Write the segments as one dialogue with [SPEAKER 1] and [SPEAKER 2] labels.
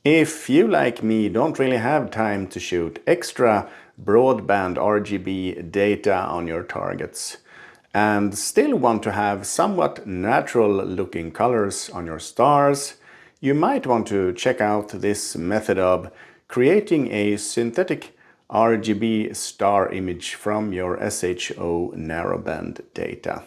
[SPEAKER 1] If you, like me, don't really have time to shoot extra broadband RGB data on your targets and still want to have somewhat natural looking colors on your stars, you might want to check out this method of creating a synthetic RGB star image from your SHO narrowband data.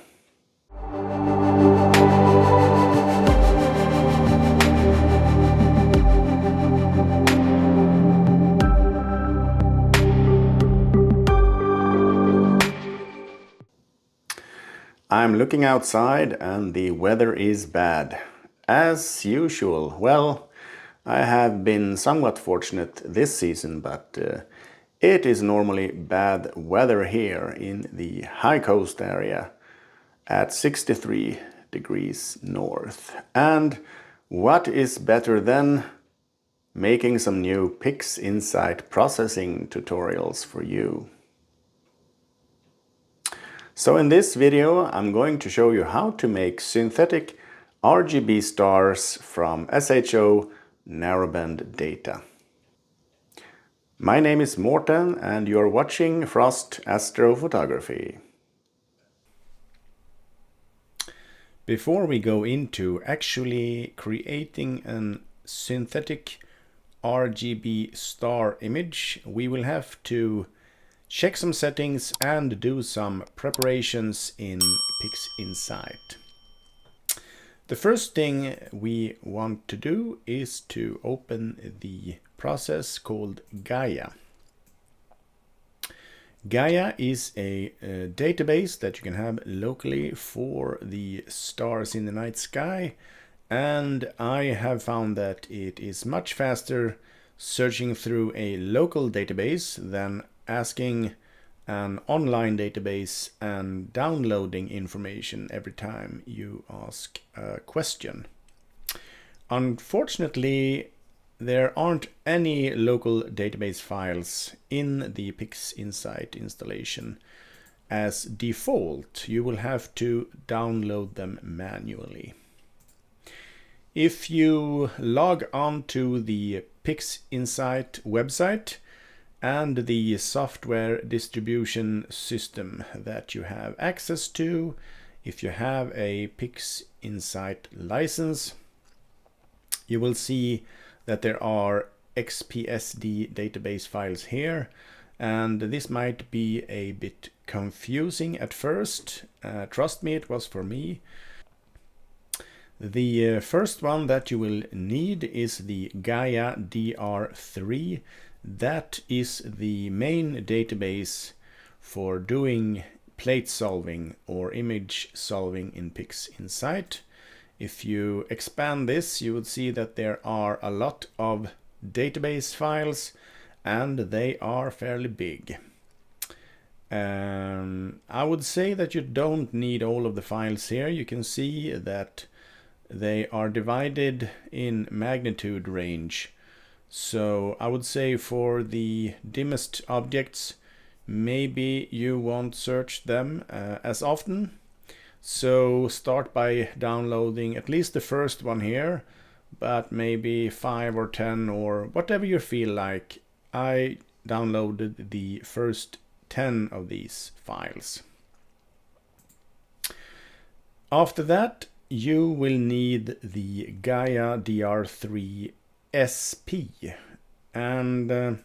[SPEAKER 1] I'm looking outside and the weather is bad. As usual. Well, I have been somewhat fortunate this season, but it is normally bad weather here in the high coast area at 63 degrees north. And what is better than making some new PixInsight processing tutorials for you? So in this video, I'm going to show you how to make synthetic RGB stars from SHO narrowband data. My name is Morten and you're watching Frost Astrophotography. Before we go into actually creating a synthetic RGB star image, we will have to check some settings and do some preparations in PixInsight. The first thing we want to do is to open the process called GAIA. GAIA is a database that you can have locally for the stars in the night sky, and I have found that it is much faster searching through a local database than asking an online database and downloading information every time you ask a question. Unfortunately, there aren't any local database files in the PixInsight installation. As default, you will have to download them manually. If you log on to the PixInsight website and the software distribution system that you have access to, if you have a PixInsight license, you will see that there are XPSD database files here, and this might be a bit confusing at first. Trust me, it was for me. The first one that you will need is the GAIA DR3. That is the main database for doing plate solving or image solving in PixInsight. If you expand this, you would see that there are a lot of database files and they are fairly big. I would say that you don't need all of the files here. You can see that they are divided in magnitude range. So I would say for the dimmest objects, maybe you won't search them as often. So start by downloading at least the first one here, but maybe 5 or 10 or whatever you feel like. I downloaded the first 10 of these files. After that, you will need the GAIA DR3 SP, and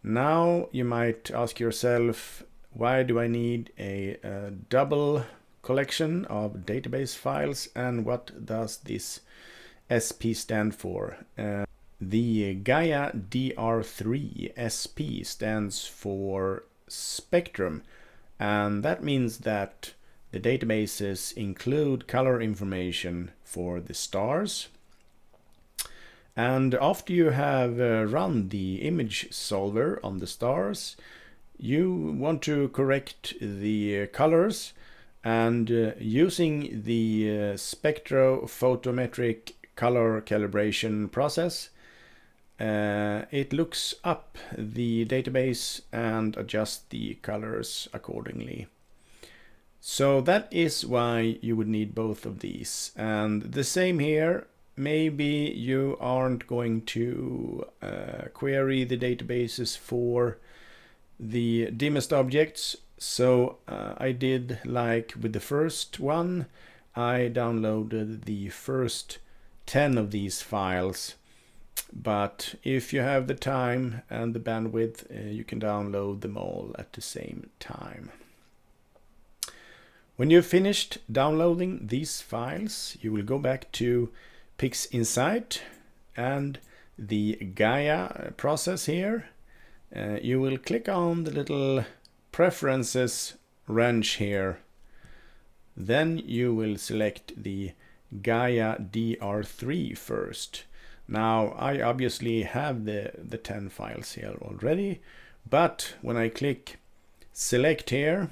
[SPEAKER 1] now you might ask yourself, why do I need a double collection of database files, and what does this SP stand for? The GAIA DR3 SP stands for spectrum, and that means that the databases include color information for the stars. And after you have run the image solver on the stars, you want to correct the colors, and using the Spectrophotometric color calibration process, it looks up the database and adjusts the colors accordingly. So that is why you would need both of these. And the same here, maybe you aren't going to query the databases for the dimmest objects. So I did like with the first one, I downloaded the first 10 of these files. But if you have the time and the bandwidth, you can download them all at the same time. When you've finished downloading these files, you will go back to PixInsight and the GAIA process here. You will click on the little preferences wrench here. Then you will select the GAIA DR3 first. Now I obviously have the 10 files here already, but when I click select here,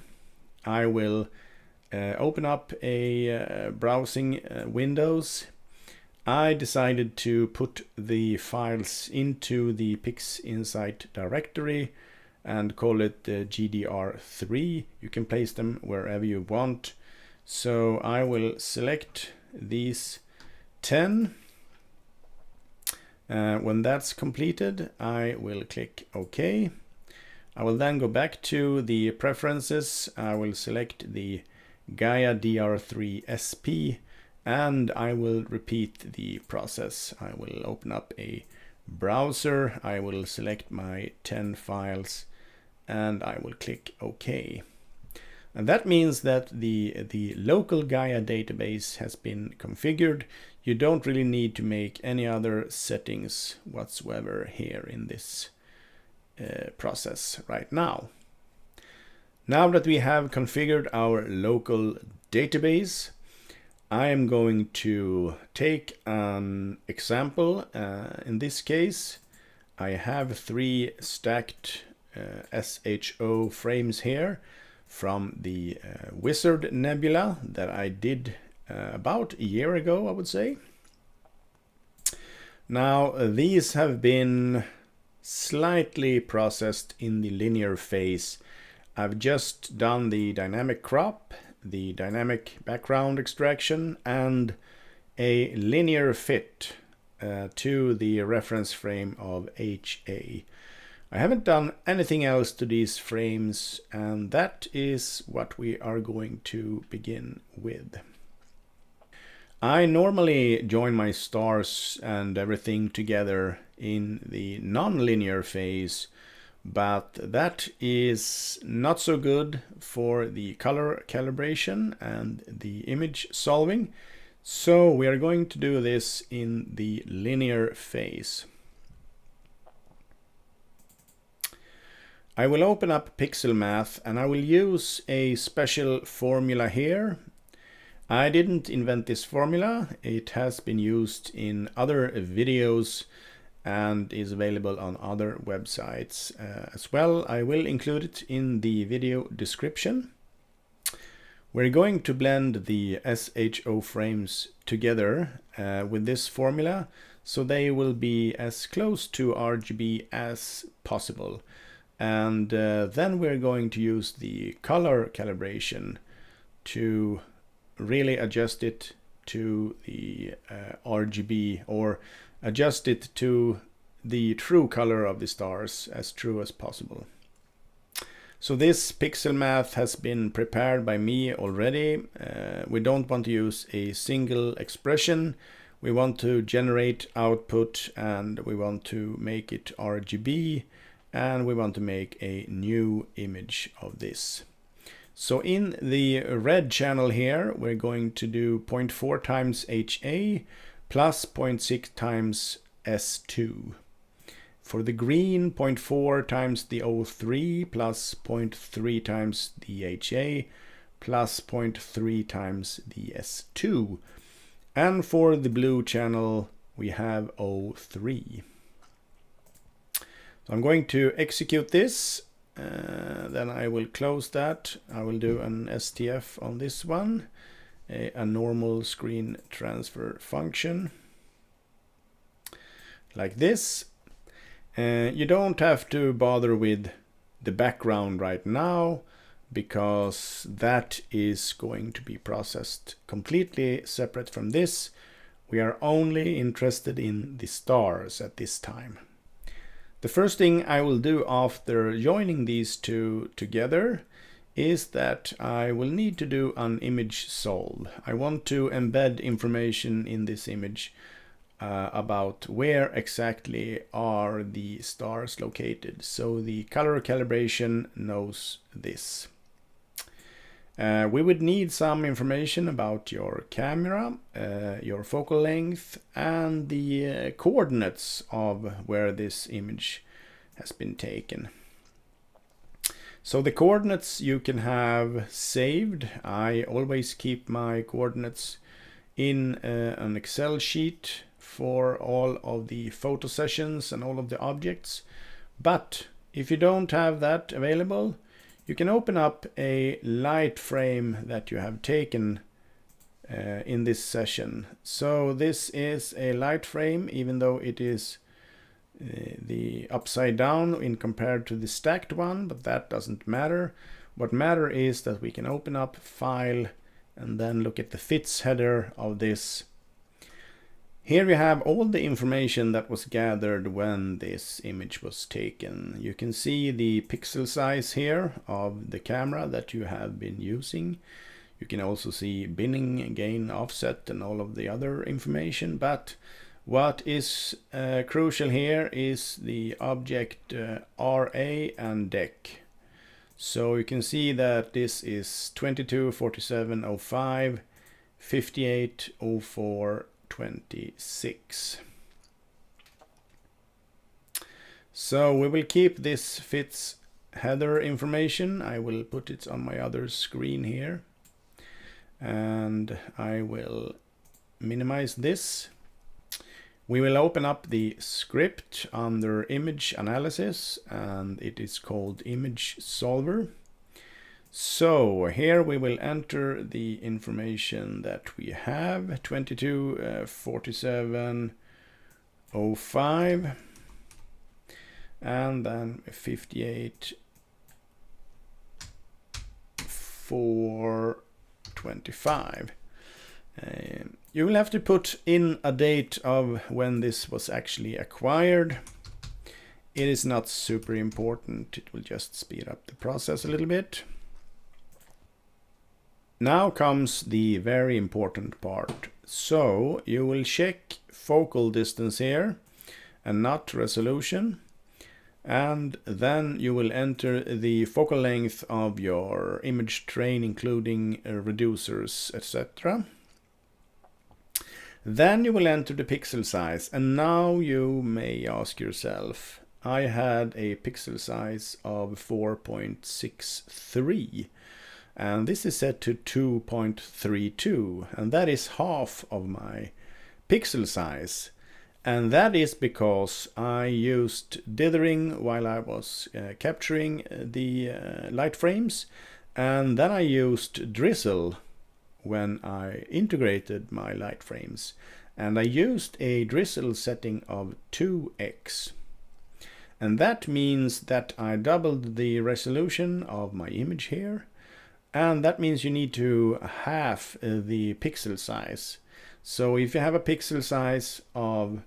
[SPEAKER 1] I will open up a browsing windows. I decided to put the files into the PixInsight directory and call it GDR3. You can place them wherever you want. So I will select these 10. When that's completed, I will click OK. I will then go back to the preferences. I will select the GAIA DR3 SP and I will repeat the process. I will open up a browser. I will select my 10 files and I will click OK. And that means that the local GAIA database has been configured. You don't really need to make any other settings whatsoever here in this process right now. Now that we have configured our local database, I am going to take an example. In this case, I have 3 stacked SHO frames here from the Wizard Nebula that I did about a year ago, I would say. Now these have been slightly processed in the linear phase. I've just done the dynamic crop, the dynamic background extraction, and a linear fit to the reference frame of HA. I haven't done anything else to these frames, and that is what we are going to begin with. I normally join my stars and everything together in the non-linear phase, but that is not so good for the color calibration and the image solving. So we are going to do this in the linear phase. I will open up PixelMath and I will use a special formula here. I didn't invent this formula. It has been used in other videos and is available on other websites as well. I will include it in the video description. We're going to blend the SHO frames together with this formula, so they will be as close to RGB as possible. And then we're going to use the color calibration to really adjust it to the RGB, or adjust it to the true color of the stars as true as possible. So this PixelMath has been prepared by me already. We don't want to use a single expression. We want to generate output and we want to make it RGB, and we want to make a new image of this. So in the red channel here, we're going to do 0.4 times HA plus 0.6 times S2. For the green, 0.4 times the O3 plus 0.3 times the HA plus 0.3 times the S2. And for the blue channel, we have O3. So I'm going to execute this. Then I will close that. I will do an STF on this one, a normal screen transfer function, like this. You don't have to bother with the background right now, because that is going to be processed completely separate from this. We are only interested in the stars at this time. The first thing I will do after joining these two together is that I will need to do an image solve. I want to embed information in this image about where exactly are the stars located. So the color calibration knows this. We would need some information about your camera, your focal length, and the coordinates of where this image has been taken. So the coordinates you can have saved. I always keep my coordinates in an Excel sheet for all of the photo sessions and all of the objects. But if you don't have that available, you can open up a light frame that you have taken in this session. So this is a light frame, even though it is the upside down in compared to the stacked one, but that doesn't matter. What matters is that we can open up File and then look at the fits header of this. Here we have all the information that was gathered when this image was taken. You can see the pixel size here of the camera that you have been using. You can also see binning, gain, offset, and all of the other information. But what is crucial here is the object RA and DEC. So you can see that this is 224705, 580426. So we will keep this fits header information. I will put it on my other screen here, and I will minimize this. We will open up the script under image analysis, and it is called image solver. So here we will enter the information that we have, 224705, and then 58,425. You will have to put in a date of when this was actually acquired. It is not super important. It will just speed up the process a little bit. Now comes the very important part. So you will check focal distance here and not resolution. And then you will enter the focal length of your image train, including reducers, etc. Then you will enter the pixel size, and now you may ask yourself, I had a pixel size of 4.63, and this is set to 2.32, and that is half of my pixel size. And that is because I used dithering while I was capturing the light frames, and then I used drizzle when I integrated my light frames, and I used a drizzle setting of 2x, and that means that I doubled the resolution of my image here, and that means you need to half the pixel size. So if you have a pixel size of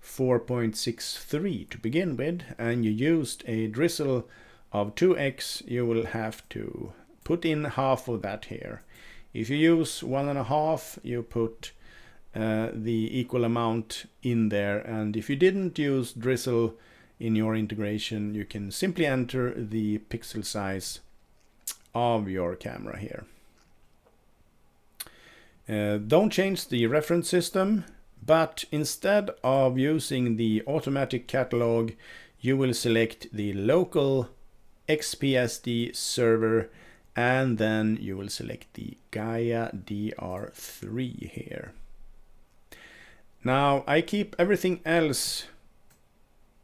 [SPEAKER 1] 4.63 to begin with, and you used a drizzle of 2x, you will have to put in half of that here. If you use 1.5, you put the equal amount in there, and if you didn't use drizzle in your integration, you can simply enter the pixel size of your camera here. Don't change the reference system, but instead of using the automatic catalog, you will select the local XPSD server, and then you will select the GAIA DR3 here. Now I keep everything else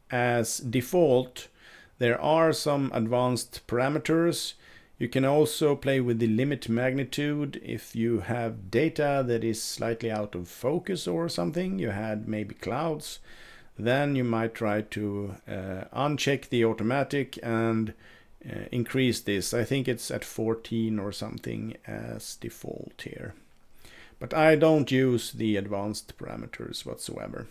[SPEAKER 1] as default. There are some advanced parameters. You can also play with the limit magnitude if you have data that is slightly out of focus or something. You had maybe clouds, then you might try to uncheck the automatic and increase this. I think it's at 14 or something as default here. but I don't use the advanced parameters whatsoever.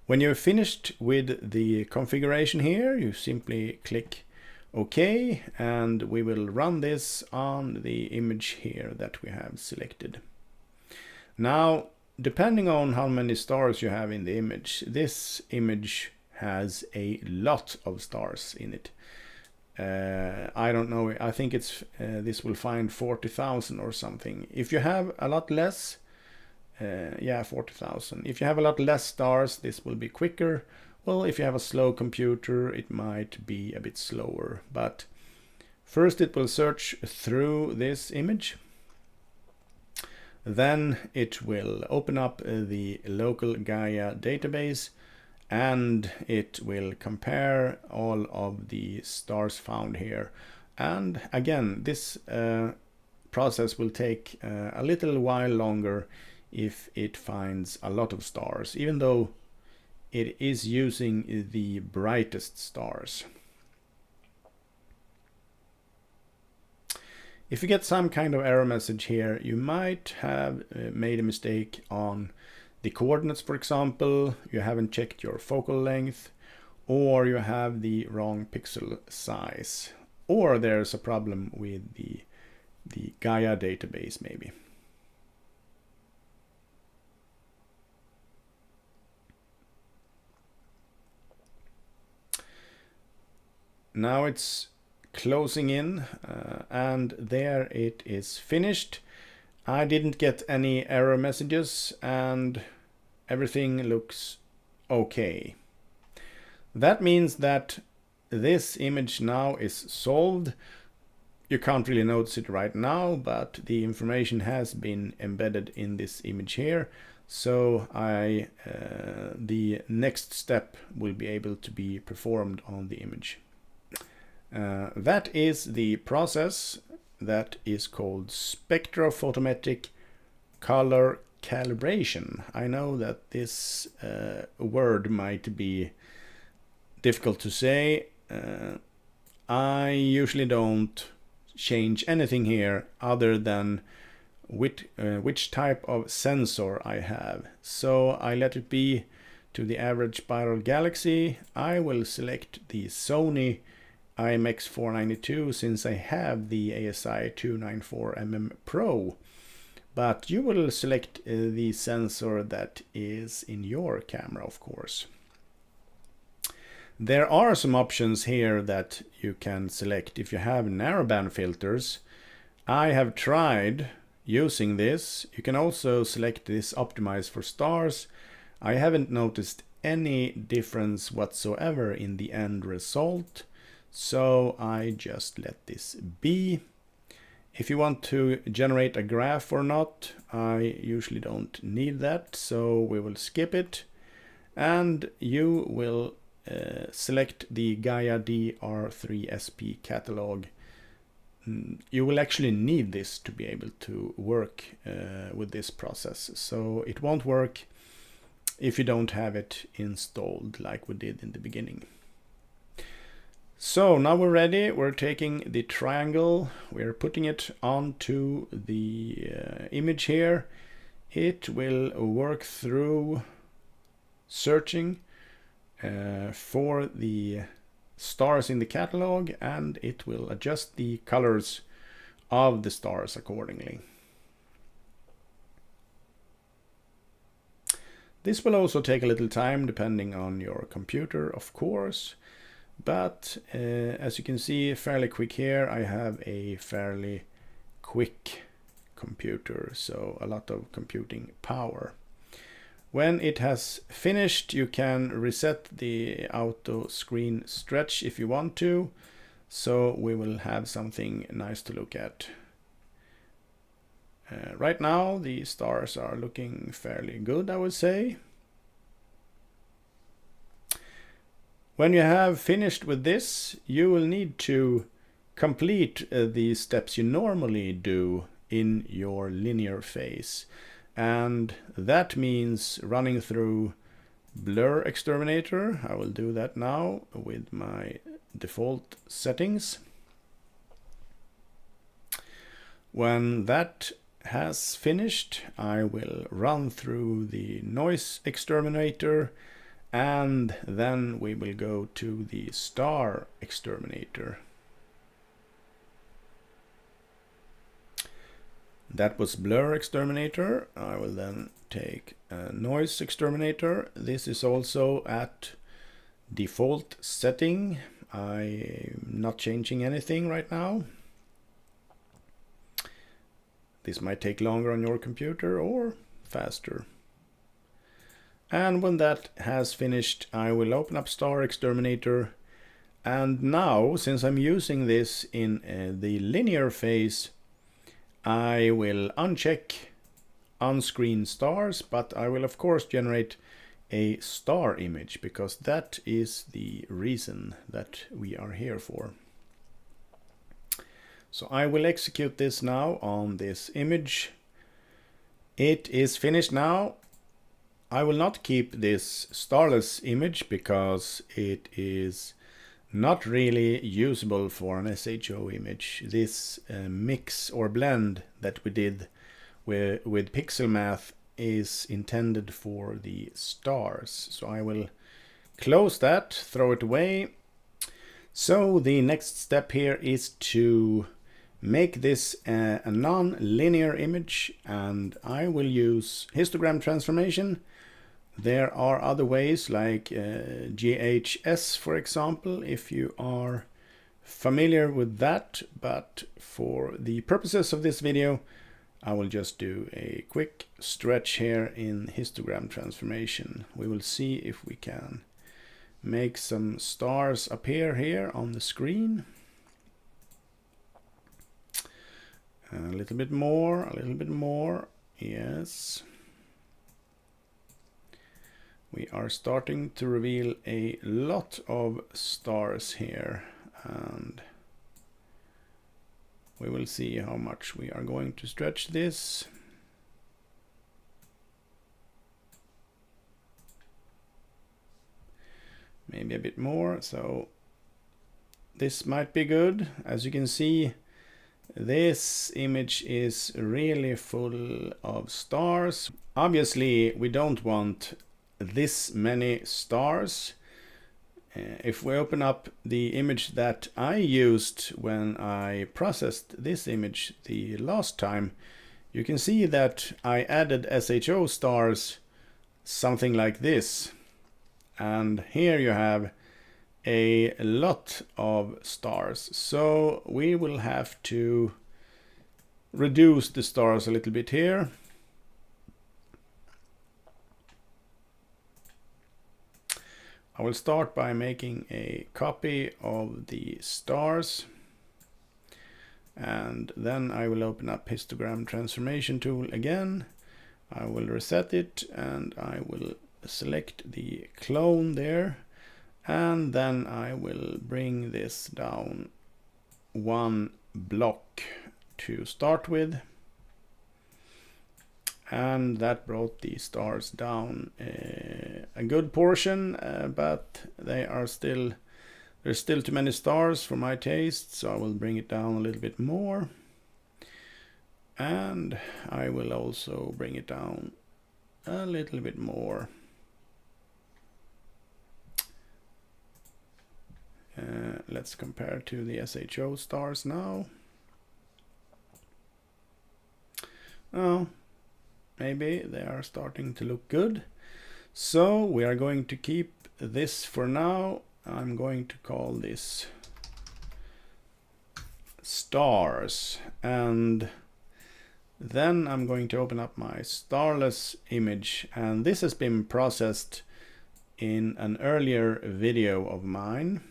[SPEAKER 1] When you're finished with the configuration here, you simply click OK, and we will run this on the image here that we have selected. Now, depending on how many stars you have in the image, this image has a lot of stars in it. I don't know, I think it's this will find 40,000 or something. If you have a lot less, yeah, 40,000. If you have a lot less stars, this will be quicker. Well, if you have a slow computer, it might be a bit slower. But first it will search through this image. Then it will open up the local GAIA database, and it will compare all of the stars found here. And again, this process will take a little while longer if it finds a lot of stars, even though it is using the brightest stars. If you get some kind of error message here, you might have made a mistake on the coordinates, for example. You haven't checked your focal length, or you have the wrong pixel size, or there's a problem with the GAIA database maybe. Now it's closing in, and there it is finished. I didn't get any error messages, and everything looks okay. That means that this image now is solved. You can't really notice it right now, but the information has been embedded in this image here. So the next step will be able to be performed on the image. That is the process that is called Spectrophotometric color calibration. I know that this word might be difficult to say. I usually don't change anything here other than which type of sensor I have. So I let it be to the average spiral galaxy. I will select the Sony IMX492 since I have the ASI 294mm Pro, but you will select the sensor that is in your camera, of course. There are some options here that you can select if you have narrowband filters. I have tried using this. You can also select this optimize for stars. I haven't noticed any difference whatsoever in the end result, so I just let this be. If you want to generate a graph or not, I usually don't need that, so we will skip it. And you will select the GAIA DR3SP catalog. You will actually need this to be able to work with this process, so it won't work if you don't have it installed like we did in the beginning. So now we're ready. We're taking the triangle, we're putting it onto the image here. It will work through searching for the stars in the catalog, and it will adjust the colors of the stars accordingly. This will also take a little time depending on your computer, of course. But as you can see, fairly quick here. I have a fairly quick computer, so a lot of computing power. When it has finished, you can reset the auto screen stretch if you want to. So we will have something nice to look at. Right now, the stars are looking fairly good, I would say. When you have finished with this, you will need to complete the steps you normally do in your linear phase. And that means running through Blur Exterminator. I will do that now with my default settings. When that has finished, I will run through the noise exterminator, and then we will go to the star exterminator. That was blur exterminator. I will then take a noise exterminator. This is also at default setting. I'm not changing anything right now. This might take longer on your computer or faster. And when that has finished, I will open up Star Exterminator. And now, since I'm using this in the linear phase, I will uncheck on-screen stars, but I will of course generate a star image, because that is the reason that we are here for. So I will execute this now on this image. It is finished now. I will not keep this starless image because it is not really usable for an SHO image. This mix or blend that we did with PixelMath is intended for the stars. So I will close that, throw it away. So the next step here is to make this a non-linear image, and I will use histogram transformation. There are other ways like GHS, for example, if you are familiar with that, but for the purposes of this video, I will just do a quick stretch here in histogram transformation. We will see if we can make some stars appear here on the screen. A little bit more, yes. We are starting to reveal a lot of stars here, and we will see how much we are going to stretch this. Maybe a bit more, so this might be good. As you can see, this image is really full of stars. Obviously, we don't want this many stars. If we open up the image that I used when I processed this image the last time, you can see that I added SHO stars, something like this. And here you have a lot of stars. So we will have to reduce the stars a little bit here. I will start by making a copy of the stars, and then I will open up histogram transformation tool again. I will reset it, and I will select the clone there, and then I will bring this down one block to start with. And that brought the stars down a good portion, but there's still too many stars for my taste, so I will bring it down a little bit more. And I will also bring it down a little bit more. Let's compare to the SHO stars now. Oh, maybe they are starting to look good. So we are going to keep this for now. I'm going to call this stars, and then I'm going to open up my starless image, and this has been processed in an earlier video of mine.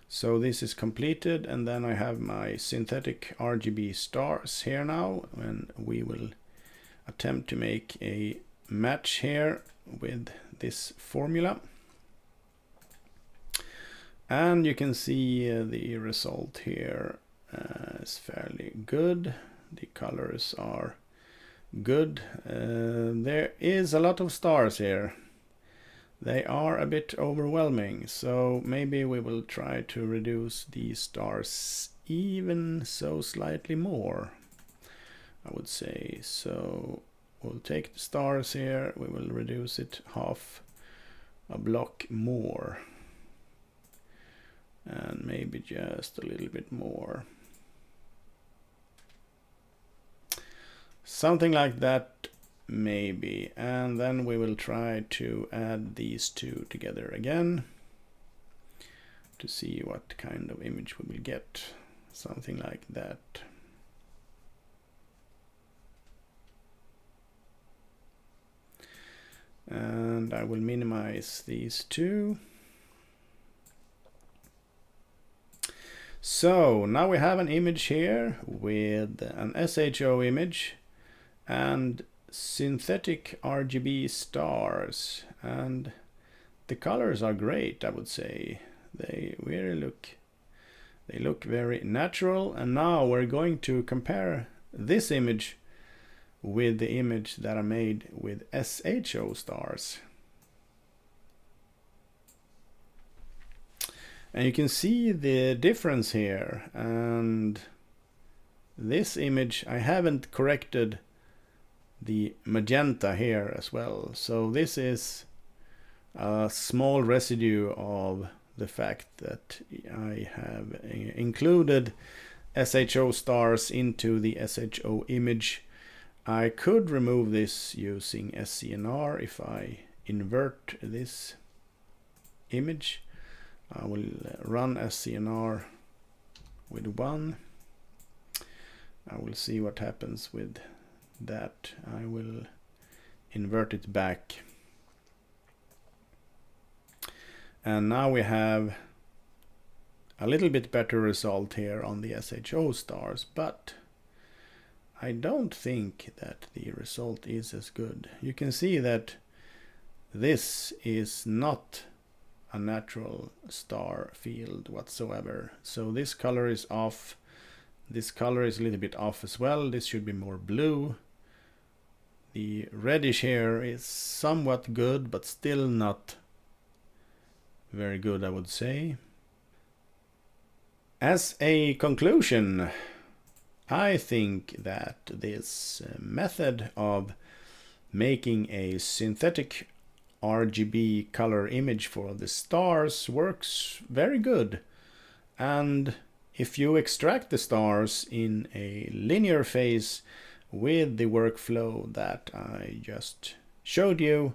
[SPEAKER 1] So this is completed, and then I have my synthetic RGB stars here now, and we will attempt to make a match here with this formula. And you can see the result here is fairly good. The colors are good. There is a lot of stars here. They are a bit overwhelming, so maybe we will try to reduce these stars even so slightly more. I would say. So we'll take the stars here, we will reduce it half a block more, and maybe just a little bit more. Something like that, maybe. And then we will try to add these two together again to see what kind of image we will get. Something like that. And I will minimize these two. So now we have an image here with an SHO image and synthetic RGB stars, and the colors are great, I would say. They really look very natural. And now we're going to compare this image with the image that I made with SHO stars. And you can see the difference here. And this image, I haven't corrected the magenta here as well. So this is a small residue of the fact that I have included SHO stars into the SHO image. I could remove this using SCNR if I invert this image. I will run SCNR with 1. I will see what happens with that. I will invert it back. And now we have a little bit better result here on the SHO stars, but I don't think that the result is as good. You can see that this is not a natural star field whatsoever. So this color is off. This color is a little bit off as well. This should be more blue. The reddish here is somewhat good, but still not very good, I would say. As a conclusion, I think that this method of making a synthetic RGB color image for the stars works very good. And if you extract the stars in a linear phase with the workflow that I just showed you,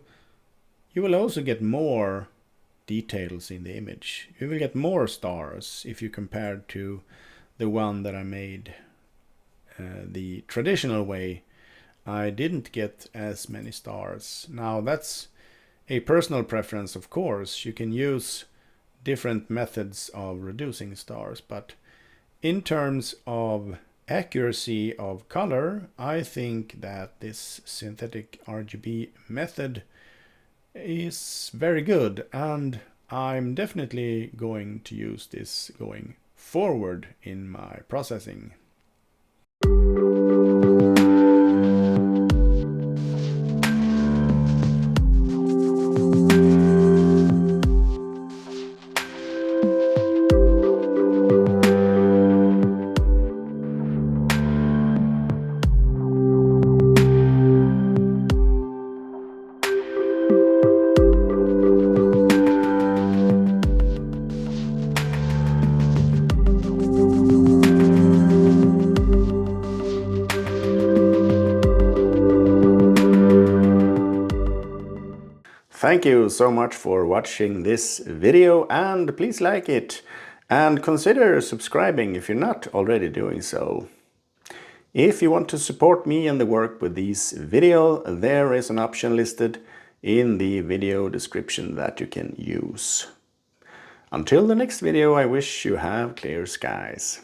[SPEAKER 1] you will also get more details in the image. You will get more stars if you compare to the one that I made the traditional way. I didn't get as many stars. Now that's a personal preference, of course. You can use different methods of reducing stars, but in terms of accuracy of color, I think that this synthetic RGB method is very good, and I'm definitely going to use this going forward in my processing. Thank you so much for watching this video, and please like it and consider subscribing if you're not already doing so. If you want to support me and the work with these videos, there is an option listed in the video description that you can use. Until the next video, I wish you have clear skies.